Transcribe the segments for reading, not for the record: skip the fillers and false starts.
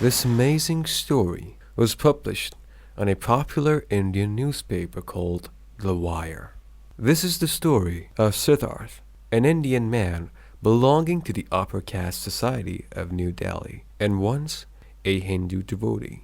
This amazing story was published on a popular Indian newspaper called The Wire. This is the story of Siddharth, an Indian man belonging to the upper-caste society of New Delhi, and once a Hindu devotee.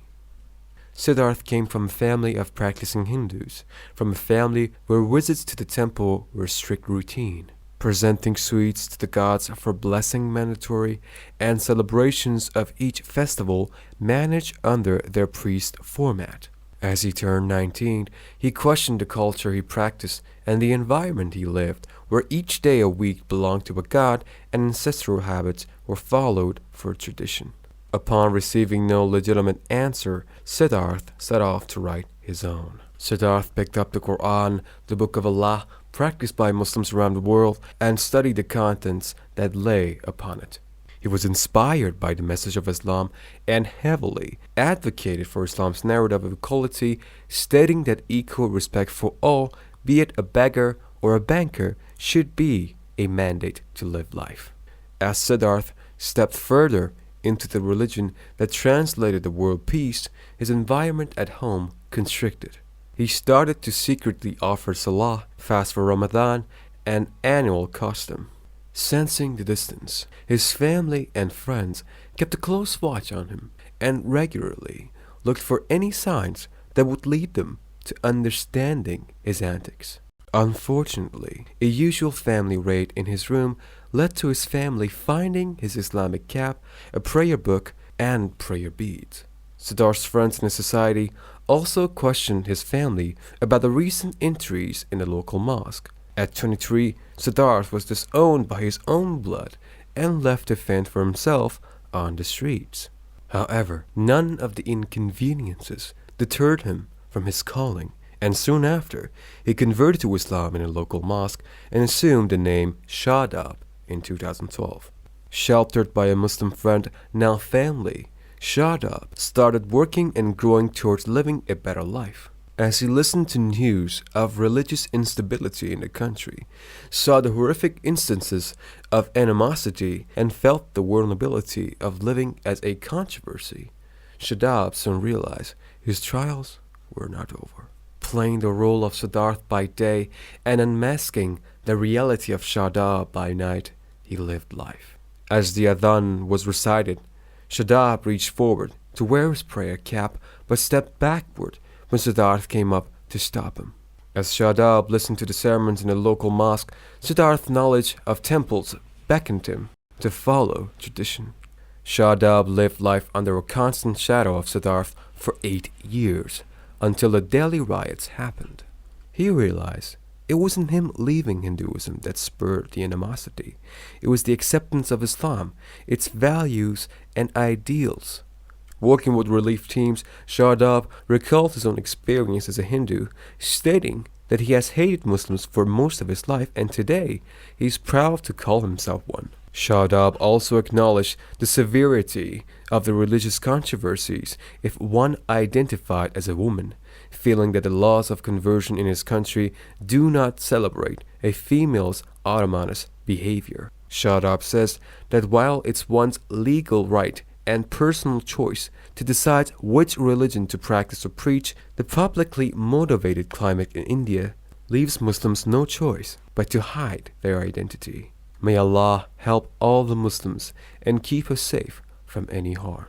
Siddharth came from a family of practicing Hindus, from a family where visits to the temple were strict routine, presenting sweets to the gods for blessing mandatory, and celebrations of each festival managed under their priest format. As he turned 19, he questioned the culture he practiced and the environment he lived, where each day a week belonged to a god and ancestral habits were followed for tradition. Upon receiving no legitimate answer, Siddharth set off to write his own. Siddharth picked up the Quran, the Book of Allah, practiced by Muslims around the world, and studied the contents that lay upon it. He was inspired by the message of Islam and heavily advocated for Islam's narrative of equality, stating that equal respect for all, be it a beggar or a banker, should be a mandate to live life. As Siddharth stepped further into the religion that translated the world peace, his environment at home constricted. He started to secretly offer salah, fast for Ramadan, an annual custom. Sensing the distance, his family and friends kept a close watch on him and regularly looked for any signs that would lead them to understanding his antics. Unfortunately, a usual family raid in his room led to his family finding his Islamic cap, a prayer book, and prayer beads. Siddharth's friends in his society also questioned his family about the recent entries in the local mosque. At 23, Siddharth was disowned by his own blood and left to fend for himself on the streets. However, none of the inconveniences deterred him from his calling, and soon after, he converted to Islam in a local mosque and assumed the name Shadab in 2012. Sheltered by a Muslim friend, now family, Shadab started working and growing towards living a better life. As he listened to news of religious instability in the country, saw the horrific instances of animosity, and felt the vulnerability of living as a controversy, Shadab soon realized his trials were not over. Playing the role of Siddharth by day and unmasking the reality of Shadab by night, he lived life. As the adhan was recited, Shadab reached forward to wear his prayer cap but stepped backward when Siddharth came up to stop him. As Shadab listened to the sermons in a local mosque, Siddharth's knowledge of temples beckoned him to follow tradition. Shadab lived life under a constant shadow of Siddharth for 8 years, until the Delhi riots happened. He realized it wasn't him leaving Hinduism that spurred the animosity. It was the acceptance of Islam, its values and ideals. Working with relief teams, Shadab recalled his own experience as a Hindu, stating that he has hated Muslims for most of his life and today he is proud to call himself one. Shadab also acknowledged the severity of the religious controversies if one identified as a woman, feeling that the laws of conversion in his country do not celebrate a female's autonomous behavior. Shadab says that while it's one's legal right and personal choice to decide which religion to practice or preach, the publicly motivated climate in India leaves Muslims no choice but to hide their identity. May Allah help all the Muslims and keep us safe from any harm.